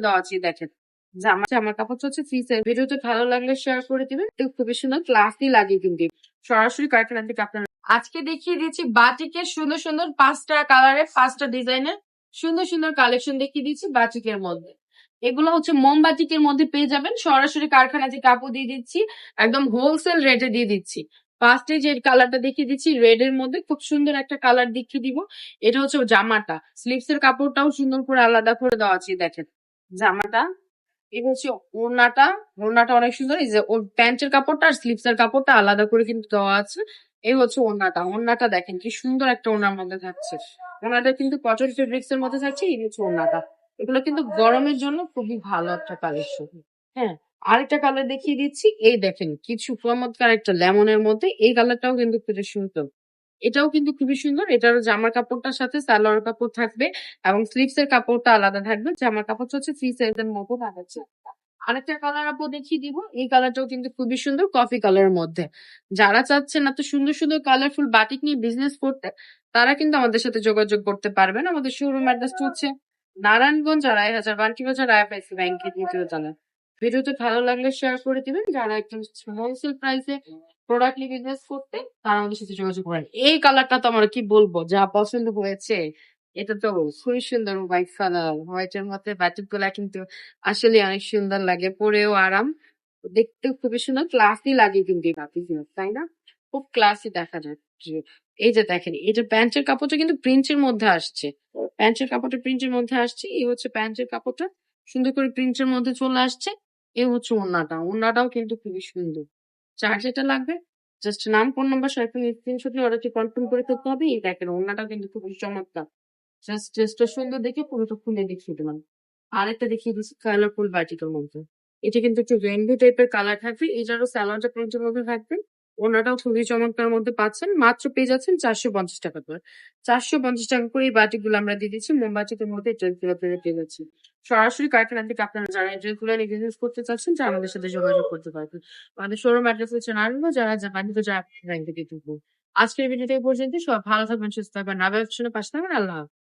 দেওয়া আছে দেখেন। জামার কাপড়টা হচ্ছে ফ্রি সাইজ। ভিডিওতে ভালো লাগলে শেয়ার করে দিবেন। একটু খুবই সুন্দর ক্লাসি লাগে কিন্তু সরাসরি কারখানা থেকে আপনারা। আজকে দেখিয়ে দিচ্ছি বাটিকের সুন্দর সুন্দর 5টা কালারের 5টা ডিজাইনের সুন্দর সুন্দর কালেকশন দেখিয়ে দিচ্ছি বাটিকের মধ্যে। এগুলো হচ্ছে মোমবাটিকের মধ্যে পেয়ে যাবেন, সরাসরি কারখানা থেকে কাপড় দিয়ে দিচ্ছি, একদম হোলসেল রেটে দিয়ে দিচ্ছি। ফার্স্টে যে কালারটা দেখিয়ে দিচ্ছি রেড এর মধ্যে খুব সুন্দর একটা কালার দেখিয়ে দিব। এটা হচ্ছে জামাটা, স্লিভস এর কাপড়টাও সুন্দর করে আলাদা করে দেওয়া আছে দেখেন। জামাটা এটা হচ্ছে ওড়নাটা, ওড়নাটা অনেক সুন্দর। এই যে ওর প্যান্টের কাপড়টা আর স্লিভস এর কাপড়টা আলাদা করে কিন্তু দেওয়া আছে। এই হচ্ছে ওড়নাটা, ওড়নাটা দেখেন কি সুন্দর একটা ওড়নার মধ্যে থাকছে। ওড়নাটা কিন্তু কটন ফেব্রিক্স এর মধ্যে থাকছে। এই হচ্ছে ওড়নাটা। এগুলো কিন্তু গরমের জন্য খুবই ভালো একটা কালেকশন। হ্যাঁ, আরেকটা কালার দেখিয়ে দিচ্ছি। এই দেখেন কিছু চমৎকার একটা লেমনের মধ্যে, এই কালারটাও কিন্তু খুবই সুন্দর। এটাও কিন্তু খুবই সুন্দর। এটারও জামার কাপড়টার সাথে সালোয়ার কাপড় থাকবে এবং স্লিভস এর কাপড়টা আলাদা থাকবে। জামার কাপড়টা হচ্ছে ফ্রি সাইজ এর মতো থাকছে। আরেকটা কালার আপু দেখিয়ে দিব। এই কালারটাও কিন্তু খুবই সুন্দর, কফি কালারের মধ্যে। যারা চাচ্ছেন এত সুন্দর সুন্দর কালারফুল বাটিক নিয়ে বিজনেস করতে, তারা কিন্তু আমাদের সাথে যোগাযোগ করতে পারবেন। আমাদের শোরুম অ্যাড্রেসটা হচ্ছে নারায়ণগঞ্জ ২৫০০ বান্টিবাজার আইএফআইসি ব্যাংকের দ্বিতীয় তলায়। ভিডিওতে ভালো লাগলে শেয়ার করে দিবেন। যারা একটু হোলসেল প্রাইসে প্রোডাক্ট নিয়ে বিজনেস করতে, তারা আমাদের সাথে যোগাযোগ করেন। এই কালারটা তো আমার কি বলবো, যা পছন্দ হয়েছে। এটা তো খুবই সুন্দর হোয়াইট কালার, হোয়াইটের মধ্যে বাটিক গুলা কিন্তু আসলে অনেক সুন্দর লাগে, পরেও আরাম, দেখতেও খুবই সুন্দর, ক্লাসি লাগে কিন্তু এই বাটিক, তাই না? খুব ক্লাসি দেখা যাচ্ছে। এই যে দেখেন, এই যে প্যান্টের কাপড়টা কিন্তু প্রিন্টের মধ্যে আসছে। প্যান্টের কাপড়টা প্রিন্টের মধ্যে আসছে। এই হচ্ছে প্যান্টের কাপড়টা সুন্দর করে প্রিন্টের মধ্যে চলে আসছে। এই হচ্ছে ওড়নাটা, ওড়নাটাও কিন্তু খুবই সুন্দর। যার যেটা লাগবে জাস্ট নাম, ফোন নাম্বার সাথে স্ক্রিনশট নিয়ে অর্ডারটি কনফার্ম করে ফেলতে হবে। এই দেখেন ওড়নাটাও কিন্তু খুবই চমৎকার। জাস্ট ড্রেসটা সুন্দর দেখে পুরোটা খুলে দেখিয়ে দিলাম। আরেকটা দেখিয়ে দিচ্ছি কালারফুল বাটিকের মধ্যে। এটা কিন্তু একটু রেইনবো টাইপের কালার থাকবে। এটারও স্যালোয়ারটা প্রিন্টের মধ্যে থাকবে। ওড়নাটাও খুবই চমৎকার মধ্যে পাচ্ছেন। মাত্র পেয়ে যাচ্ছেন 450 টাকা করে। 450 টাকা করে এই বাটিকগুলো আমরা দিয়ে দিচ্ছি। মোমবাটিকের মধ্যে এই ড্রেসগুলো আপনারা পেয়ে যাচ্ছি। সরাসরি কারখানা থেকে আপনারা যারা এই ড্রেসগুলো নিয়ে বিজনেস করতে চাচ্ছেন, তারা আমাদের সাথে যোগাযোগ করতে পারবেন। আমাদের শোরুম অ্যাড্রেস হচ্ছে নারায়ণগঞ্জ, যারা জাপানি তো ব্যাংক থেকে ঢুকবো। আজকের ভিডিওটা এই পর্যন্ত। সব ভালো থাকবেন, সুস্থ থাকবেন, নাবে পাশে থাকবেন। আল্লাহ হাফেজ।